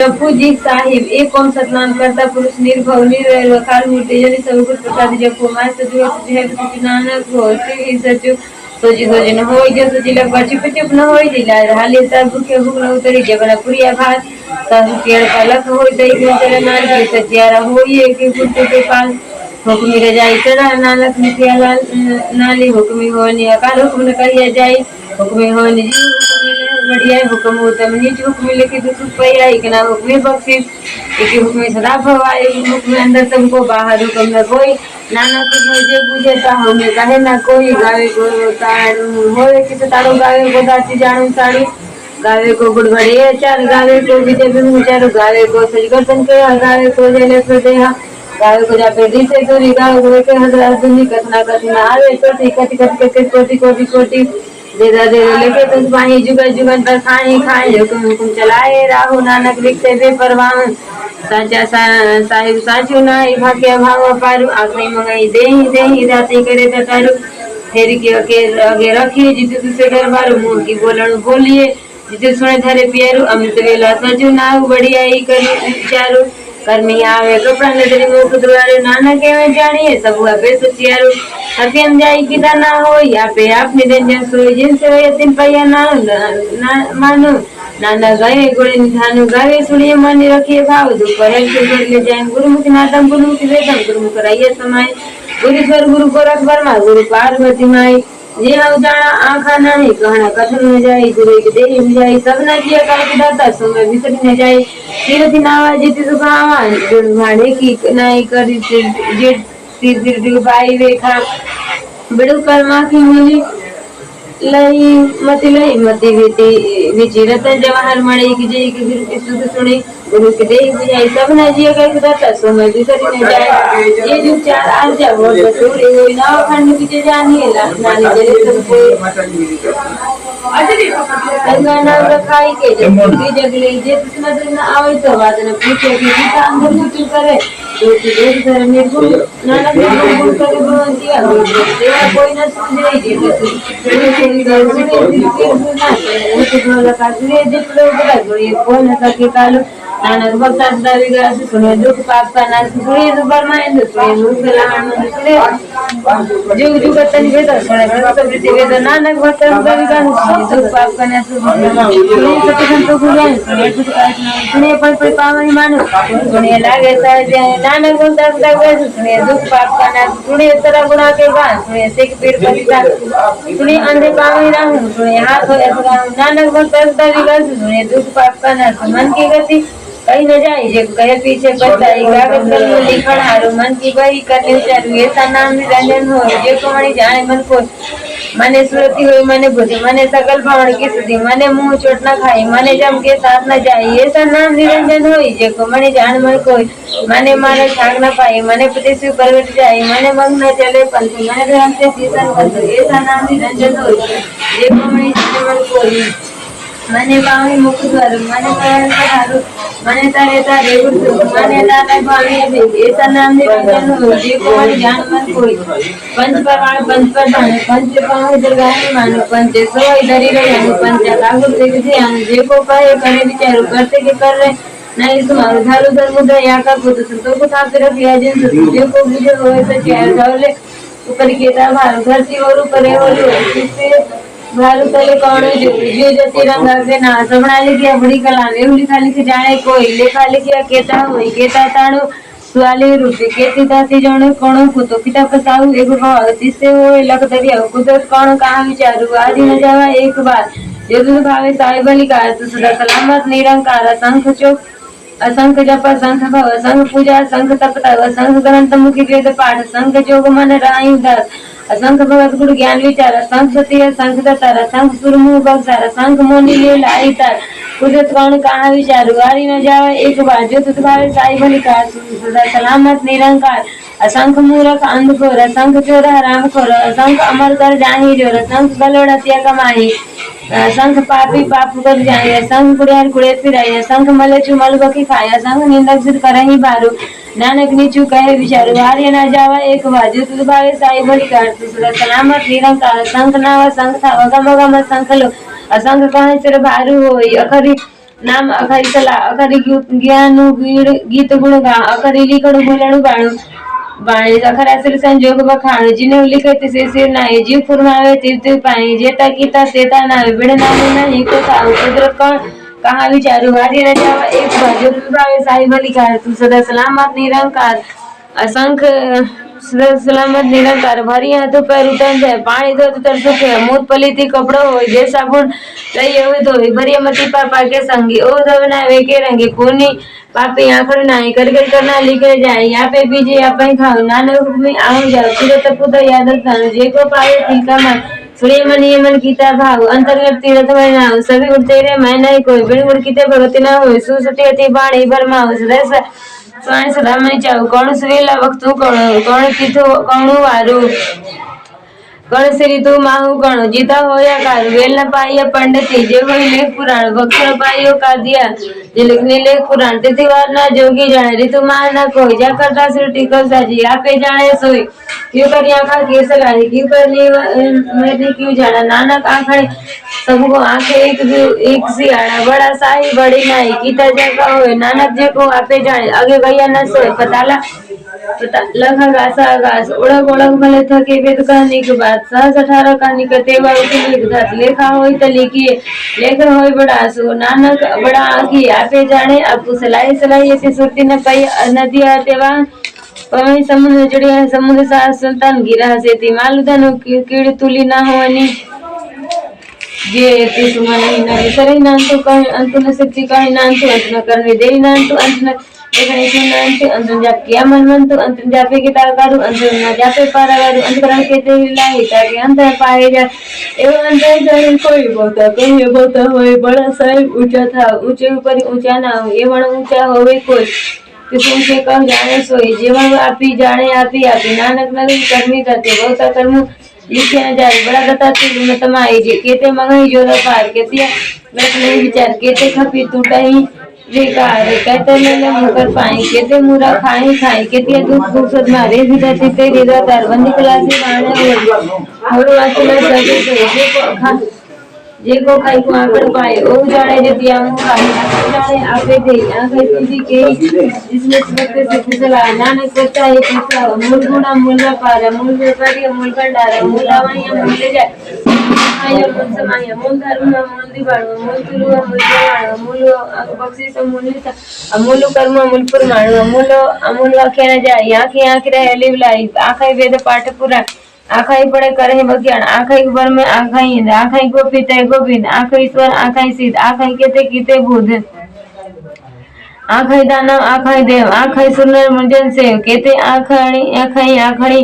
जपू जी साहिब एक ओम सतनाम करता पुरुष निर्भव निर्वैर वकार मूर्ति जनि सब कुछ प्रसाद जपो माय सजो है सच नानक हो से सच सोजी सोजी न होई जो सोजी लग बची चुप न होई जिला हाले सब भूखे भूख न उतरी जबना पुरिया भात सब केड़ पलक होई दई में तेरे नाम की सचियारा होई एक कुत्ते के पास हुक्मी रजाई चढ़ा नानक मिथिया नाली हुक्मी होनी अकाल हुक्म न करिया जाई हुक्मी होनी जी हुक्मी ले बढ़िया हुक्म होतम नीच हुक्मी लेके दुख पैया इकना हुक्मी बख्शिश एक हुक्मी सदा भवाई हुक्मी अंदर तुमको बाहर हुक्म न कोई नानक मुझे बुझे ता हमें कहे ना कोई गावे को तारू होए किसे तारू गावे को दाती जानू साड़ी गावे को गुड़बड़िया चार गावे को विजय बिनु चारू गावे को सजगर्दन के गावे को जले प्रदेहा गावे को जापे दी से दूरी गावे को के हजरा दुनी कथना कथना आवे चोटी कति कति कति कोटि कोटि कोटि देदा देदा लेके तुम पाही जुगल जुगल पर खाई खाई हुकुम चलाए राहु नानक लिखते बे परवाह साचा साहिब साचू नाई भाग्य भाव पारू आखरी मंगाई देही राती करे ततारू फेरी के आगे रखिए जितु से डर मारू मुंह की बोलण बोलिए जितु सुने धरे पियरू अमृत वेला सजू नाऊ बढ़िया ही करी विचारू कर्मी आवे कपड़ा नजरी मुख द्वारे नाना के में जानिए सब हुआ बे सचियारू हकेम जाई किदा ना हो या पे आप निरंजन सोई जिनसे हो यतिन पैया ना मानो नाना गए गुणे निधानु गावे सुनिए मन रखिए भाव दोपहर से घर ले जाए गुरुमुख नादम गुरुमुख वेदम गुरुमुख रहिए समय गुरुश्वर गुरु गोरख वर्मा गुरु पार्वती माई जे जाना आखा नहीं कहना कथन न जाई गुरु के देहि में जाई सब न किया कर दाता समय विसर न जाई तीर्थ नावा जिति सुखावा गुण भाड़े की नहीं करी जे तीर बाई रेखा बिड़ु कर्मा की मिली लई मति विचिरत जवाहर मणि की जय की गुरु की सुध सुनी गुरु के देह बुझाई सब न जिया कर दाता समय विसरी न जाए ये जो चार आज जा वो बतूरे हुई ना खंड की जानिए नानी जले सब कोई गंगा नाम रखाई के जगले जे कितना दिन आवे तो बात न पूछे कि गीता अंदर कुछ करे तो देख धर्म निर्गुण नानक निर्गुण करे भगवंतिया देवा कोई न समझे जे नानक भक्त विग्रह सुने दुख पाप का नाश सुने बरमाएंद्र सुने मुख आनंद सुने जुग जुग तन वेद सुने भक्त वृत्ति वेद नानक भक्त विग्रह सुने दुख पाप का नाश सुने सत्य संतोष ज्ञान सुने पर पावनी मानो सुने लागे सहज नानक भक्त विग्रह सुने दुख पाप का नाश सुने तरह गुणा के गान सुने सिख पीड़ प्रतिता सुने अंधे पावनी राहु सुने हाथ हो ऐसा नानक भक्त विग्रह सुने दुख पाप का नाश मन की गति कहीं न जाए जे कहे पीछे बताई कागज कलम लिखण हारू मन की बही करने चारू ऐसा नाम निरंजन हो जे को मणि जाने मन को मने सुरती हुई मने बुद्धि मने सकल भावण की सुधि मने मुंह चोट न खाई मने जम के साथ न जाई ऐसा नाम निरंजन होई जे को मणि जान मन कोई मने माने छाग न पाई मने पति से परवट जाई मने मग न चले पंथ मने ग्रहण से शीतल बंध ऐसा नाम निरंजन होई जे को मणि जान मन कोई मने पावनी मुख द्वार मने कारण हारू मने तारे तारे गुरु मने दाता पावनी अभी ऐसा नाम निरंजन हो जे को मणि जान मन कोई पंच प्रकार पंच प्रधान पंच पावनी दरगाह मानो पंच सोई दरी रहे पंच लागू देख ध्यान जे को कहे करे विचार करते के कर रहे नहीं तुम्हारे धारू धर्म दया का खुद संतों को थाप रखिया जिन जे को बुझे होए सच्चाई धौले ऊपर की भार धरती और ऊपर और जिससे भारू तले कौन जो जति रंगा के ना सबना लिखिया बड़ी कला ने लिखा लिख जाने कोई लेखा लिखिया केता होई केता ताणु सुआली रूपी केती दाती जणे कोण कुतो पिता पसाऊ एक भाव जिससे होए लग दरिया कुदरत कौन कहा विचारू आदि न जावा एक बार यदु भावे साई बलिका तो सदा सलामत निरंकार शंख चोक असंख जप संख भव संख पूजा संख तप संख ग्रंथ मुखी वेद पाठ संख जोग मन राई उदास असंख भगत गुरु ज्ञान विचार असंख सती असंख दतार असंख सुरमु बक्सार असंख मोनी लील आई तार कुदरत कौन कहा विचारू आरी न जावे एक बार जो तुत भावे साई बलिका सदा सलामत निरंकार असंख मूरख अंधखोर असंख चोर हराम खोर असंख अमर कर जाही जोर असंख गलोड़तिया कमाही असंख पापी पाप कर जाए असंख कुड़ियार कुड़े फिराई असंख मले चुमल बकी खाए असंख निंदक सिर करही बारू नानक नीचू कहे विचारू आर्य न जावा एक बाजू तुझ भावे साई बलिका सदा सलामत निरंकार असंख नाव असंख था गम गम असंख लो असंख कहे सिर भारू होई अखरी नाम अखरी सला अखरी ज्ञान गीत गुण गा अखरी लिखण बोलणु बाणु बाणी अखरा सिर संजोग बखाण जिन्हें लिखे तिसे सिर नाई जीव फुरमावे तिव तिव पाई जेता कीता सेता नावे बिड़ नामे नहीं को साहु कुदरत कौन कहाँ विचारू हारी न जावा एक बाजू भावे साई बलिकार तू सदा सलामत निरंकार असंख्य सलामत निरंकार भरी हाथों पैर उतन जाए पानी दो तर सुखे मूत पलीती कपड़ो हो जे साबुन लई हुए धोई भरी मती पापा के संगी ओ धवना वे के रंगी कोनी पापी आखड़ नाई कर करना लिखे जाए यहाँ पे बीजे आप खाओ नानक में आऊं जाओ फिर तपुद याद स्थान जे को पावे ठीका मन सूर्य मन ये मन गीता भाव अंतर्गत तीर्थ में नाव सभी उड़ते रे मैं नहीं कोई बिन उड़ कीते भगति ना हो सुसती अति बाणी बरमाओ सदा स्वामी सदा मैं चाहूँ कौन सुरीला वक्त कौन किथु कौन वारू कौन श्री तू माहू कौन जीता हो या कार वेल न पाइया पंडित जे हो लेख पुराण भक्त न पाइयो का दिया जे लिखने लेख पुराण तिथिवार ना जोगी जाने ऋतु मान ना कोई जा करता सिर टिकल साजी आपे जाने सोई क्यों कर आखा केस लगानी क्यों कर मेरी क्यों जाना नानक आखड़े सबको आंखें एक सी आना बड़ा साही बड़ी नाई कीता जगह हो नानक जे को आपे जाने आगे भैया न सोए पताला लखा घासा घास उड़क उड़क भले थके वेद कहने के बाद सहस 18 कहानी करते लिख लेखा हो तो लिखिए लेखन हो बड़ा सो नानक बड़ा आखी आपे जाने आपको सलाई सलाई ऐसी सुरती न कई नदी आते वहां पवनी समुद्र जुड़े हैं समुद्र साथ सुल्तान गिरा से थी मालू धनु कीड़ तुली ना होनी जे ती सुमन न सरे नान तो कहीं अंत न सच्ची कहीं नान तो अंत न करने देरी नान तो अंत न देखने से नान तो अंत जाप किया मन तो अंत जापे की ताकारू अंत न जापे पारागारू अंतकरण के ते हिलाई ताकि अंत पाए जा एवं अंत जाए कोई बोता होए बड़ा साहिब ऊंचा था ऊंचे ऊपर ऊंचा ना हो एवं ऊंचा होवे कोई किसी से कह जाने सोई जीवन आपी जाने आपी नानक नगरी कर्मी करते बहुत कर्म लिखे न जाए बड़ा गता तुम तमाई जे केते मंगई जोरा पार केतिया गत नहीं विचार केते खपी टूटा ही बेकार कहते ले मुकर पाई केते मुरा खाई केतिया दूध खूब मारे विदा ते रिदा तार बंदी क्लासी माने और वासना सभी से जे को खाई को आकड़ पाए ओ जाने जे दिया मु खाई जाने आपे दे आगे तुझी के जिसमें सबसे से फसला नानक करता है फसला मूल गुना मूल व्यापार मूल व्यापारी मूल भंडार मूल आवाया मूल ले जाए आया मूल समाया मूल धर्म मूल दिवाण मूल तुरु मूल मूल बख्शी से मूल कर्म मूल पुरमाण मूल वाक्य न जाए आंखें रहे लिवलाई आंखें वेद पाठ पूरा आखाई पड़े करे बज्ञान आखाई बर में आखाई आखाई गोपित गोविंद आखाई ईश्वर आखाई सिद्ध आखाई केते कीते बुध आखाई दानव आखाई देव आखाई सुनर मुंजन से केते आखाई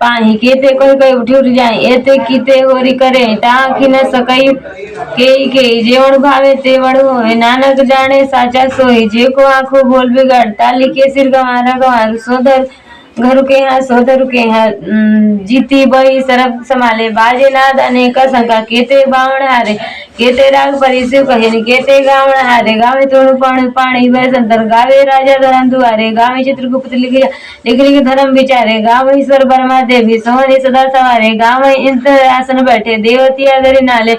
पाही केते कोई उठ जाए एते कीते होरी करे ताखी न सकई के जेवण भावे ते वण होए नानक जाने साचा सोई जे को आंखों बोल बिगाड़ ताली के सिर गवार सोधर घर के यहाँ सोधर के यहाँ जीती बही सरब संभाले बाजे नाद अनेक शंका केते बावण हारे केते राग परिसु कहन केते गावण हारे गावे तोड़ पाणी वह संतर गावे राजा धरम दुआरे गावे चित्रगुप्त लिख धर्म विचारे गावे ईश्वर बर्मा देवी सोहनी सदा सवारे गावे इंद्र आसन बैठे देवती अदरि नाले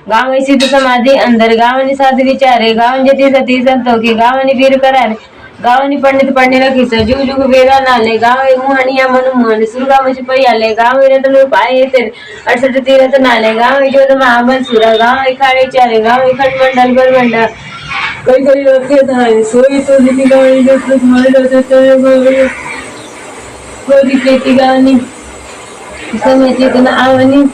गावे सिद्ध समाधि अंदर गावनी साध विचारे गावन जति सती संतोखी गावनी वीर करारे गावनी पंडित पढ़ने लगी से जुग जुग वेदा नाले गावे मुहनिया मनु मोहन सुरगा मछ पयाले गावे रतन पाए तेरे 68 तीरथ नाले गावे जोध महाबल सुरा गावे खाड़े चारे गावे खंड मंडल बरमंडा कोई रखे धारे सोई तो दिली गावे जो तुम्हारे रहते तो कोई खेती गावनी समय चेतना आवनी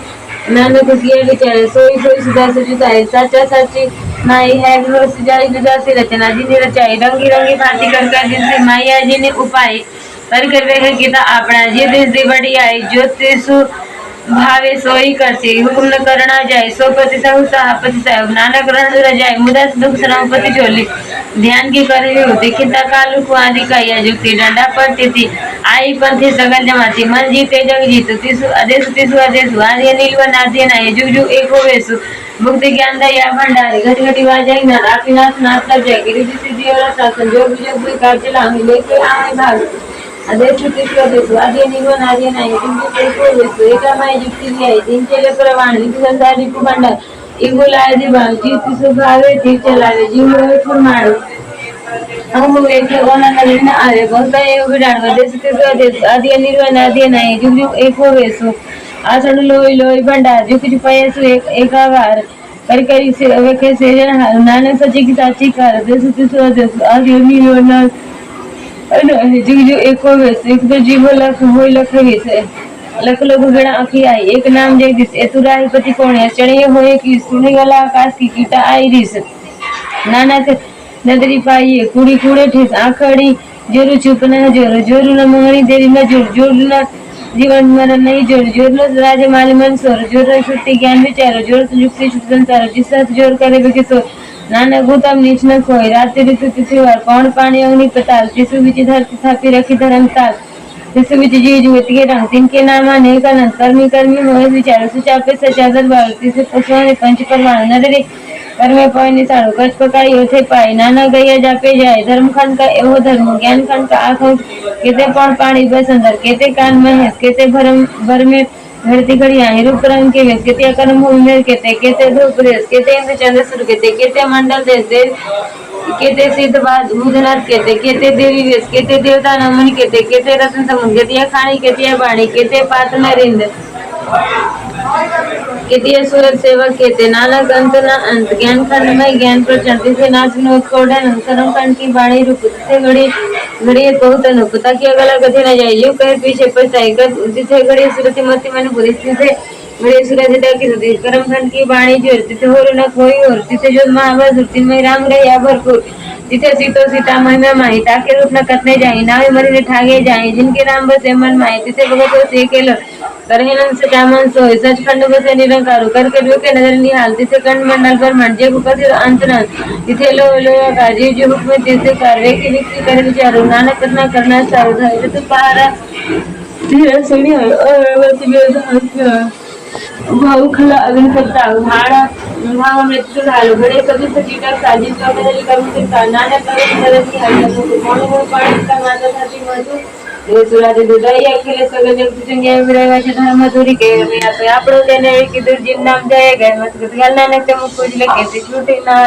नानक किया विचारे सोई सुधा सुजुताए साचा साची नाई है सजाई जुदा सी रचना जिन्हें रचाई रंगी रंगी भांति कर जिनसे माया जी ने उपाय कर वे गीता अपना जी दिस बड़ी आई ज्योतिषु भावे सोई करते हुक्म न करना जाए सो पति सहु सहापति सहु नानक रण रजाए मुदा दुख सरापति चोली ध्यान की करे होती किता कालू कुआरी का या जुक्ति डंडा पर तिथि आई पंथी सगल जमाती मन जीते जग जीत तिसु आदेश आर्य नीलवन आद्य नाय जुग जुग एक हो वेसु मुक्ति ज्ञान दया भंडारी घटी घटी वाजाई ना राखीनाथ नाथ लग जाएगी रिद्धि सिद्धि और शासन जो भी कार्य लांगी लेके आए भाग आदेश आदेश आर्य नीलवन आर्य नाय जुग जुग एक हो वेसु एका माय जुक्ति लिया दिन चले प्रवाण रिद्धि संसार रिपु भंडार એ બોલાવે છે જીવતી સુખાવે થી ચલાવે જીવ ફરમાડો અમુક એટલે કોના લઈને આવે ભક્તા એવું બિડાડવા દેશ કે દેશ આદિ નિર્વાણ આદિ નહીં જુગ એક હોવેશું આસણ લોહી લોહી ભંડાર જુગ પયાસુ એકાવાર કરી કરી હવે કે છે નાનક સચી की સાચી કાર દેશ દેશ આદિ નિર્વાણ અને જુગ જુગ એક હોવેશું એક તો જીવો લખ હોય લખવી છે लख लोग गणा आखी आई एक नाम जगदीश एतुराही पति कौन है चढ़िए होए की सुनी वाला आकाश की कीटा आई रिस नाना से नदरी पाई कूड़ी कूड़े ठेस आखड़ी जोरू चुप न जोरू जोरू न मंगनी देरी न जोर जोर न जीवन मरण नहीं जोर जोर न राज माल मन सोर जोर न शुद्धि ज्ञान विचारो जोर युक्ति शुद्ध संसार जिस जोर करे बेके सो नाना गौतम नीच न खोई रात्रि ऋतु तिथिवार कौन पानी अग्नि पताल तिसु विचि धरती थापी रखी धर्म ताल तिसु विचि जीव जुगत के रंग तिनके नाम अनेक अनंत कर्मी कर्मी मोह विचार सुचापे सचा दरबार तिसु पशुओं पंच परमाणु नदरी कर्मे पाय निसाड़ो कच पकाई ओथे पाई नाना गया जापे जाए धर्म खंड का एवो धर्म ज्ञान खंड का आंखों केते पण पानी बस अंदर केते कान महेश केते भर में घड़ती घड़िया रूप रंग के वेश केते कर्म भूमि में केते धूप देश केते इंद्र चंद्र सूर्य केते मंडल देश देश केते सिद्ध बाद भूजनाथ केते देवी वेश केते देवता नमन केते रत्न समुद्र केते खाणी केते बाणी केते पात नरिंद केते सूरज सेवक केते नाना अंत न अंत ज्ञान खंड में ज्ञान प्रचंड से नाच विनोद कोडन कर्म खंड की बाणी रूप से घड़ी घड़ी बहुत अनुप ताकि अगला गति न जाए जो कहे पीछे पछताए जिसे घड़ी सुरति मति मन बुरी से घड़ी सूरज की सदी कर्म खंड की बाणी जोर तिथे हो न कोई और तिथे जो महाबल तीन राम रहे भरपूर तिथे सीतो सीता महिमा माही ताके रूप न कथने जाई नावे मरी ठागे जाए जिनके नाम बसे मन माही तिथे भगत से केलो करहिनन से कामन सोय सचखंड बसे निरंकारो करके लोके नजर निहाल तिथे कंड मंडल पर मन जे उपस्थित अंत न तिथे लो का जीव जो हुक्म तिथे कार्य की विक्ति कर विचारो नानक कथना करना चारो धैर्य तो पहारा धीरे सुनी और भाऊ खला अग्नि करता हाड़ा भाव मृत्यु झालो घडे कधी सचिटा साजित कमली करून करता नाना करून मदत हल्ला कोण पाणी का मानसाठी मधु સુરાજી દુધાઈ અખિલે સગલ જગત જંગ્યા વિરાવા છે ધર્મ ધુરી કે આપણે તેને કીધું જીવ નામ જાય ગયા મત ગલના ને તે મુકુજ લખે છે છૂટી ના